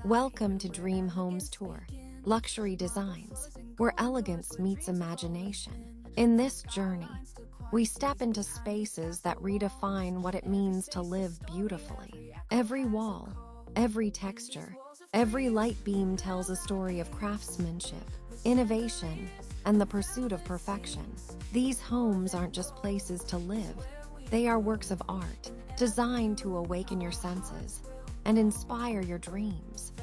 Welcome to Dream Homes Tour, luxury designs, where elegance meets imagination. In this journey, we step into spaces that redefine what it means to live beautifully. Every wall, every texture, every light beam tells a story of craftsmanship, innovation, and the pursuit of perfection. These homes aren't just places to live, they are works of art, designed to awaken your senses and inspire your dreams.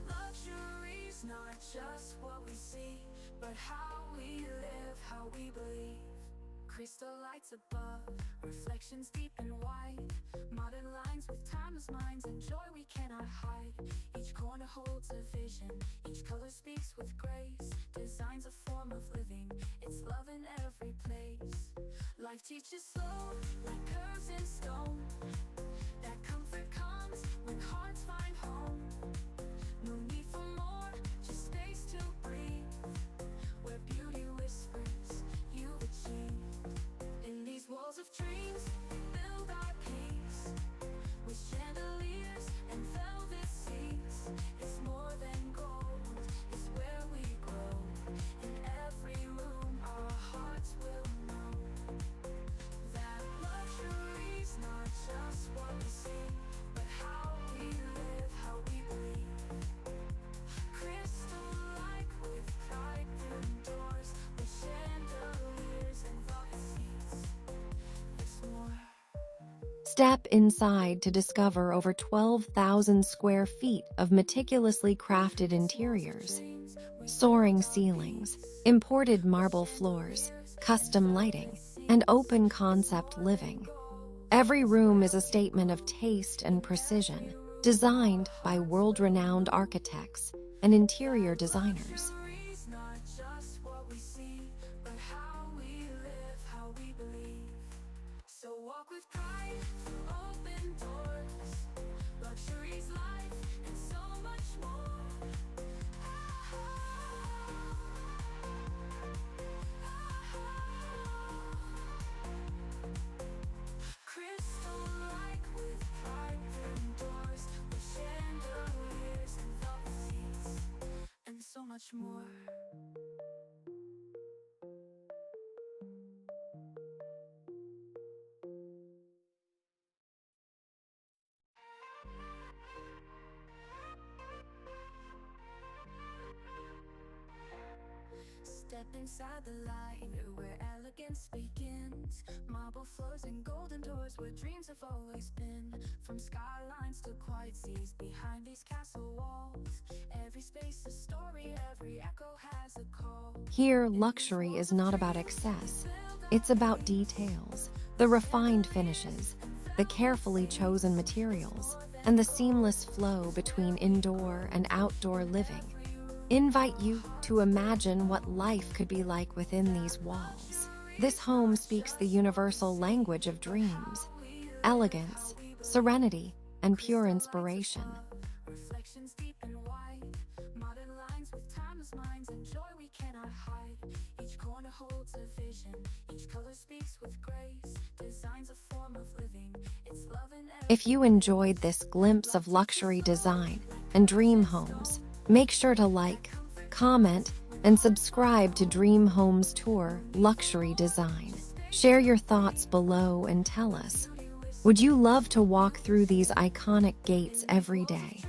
Luxury's not just what we see, but how we live, how we believe. Crystal lights above, reflections deep and wide, modern lines with timeless minds and joy we cannot hide. Each corner holds a vision, each color speaks with grace. Design's a form of living, it's love in every place. Life teaches slow, like curves in stone. That comfort comes when hearts find home. No need for more, just space to breathe. Where beauty whispers, you achieve. In these walls of dreams, we build our peace. With chandeliers and velvet seats. It's more than gold, it's where we grow. In every room, our hearts will know that luxury's not just what we see, but how we live, how we believe. Crystal-like with pride through doors, with chandeliers and velvet seats. There's more. Step inside to discover over 12,000 square feet of meticulously crafted interiors, soaring ceilings, imported marble floors, custom lighting, and open-concept living. Every room is a statement of taste and precision, designed by world-renowned architects and interior designers. Luxury's not just what we see, but how we live, how we believe. So walk with pride through open doors. Luxury's life and so much more. Crystal-like with pride through doors, with chandeliers and velvet seats, and so much more. Step inside the light, where elegance begins. Marble floors and golden doors, where dreams have always been. From skylines to quiet seas, behind these castle walls. Every space a story, every echo has a call. Here, luxury is not about excess, it's about details, the refined finishes, the carefully chosen materials, and the seamless flow between indoor and outdoor living. Invite you to imagine what life could be like within these walls. This home speaks the universal language of dreams, elegance, serenity, and pure inspiration. Reflections deep and wide, modern lines with timeless minds and joy we cannot hide. Each corner holds a vision, each color speaks with grace. Design's a form of living, it's love in every. If you enjoyed this glimpse of luxury design and dream homes, make sure to like, comment, and subscribe to Dream Homes Tour Luxury Design. Share your thoughts below and tell us, would you love to walk through these iconic gates every day?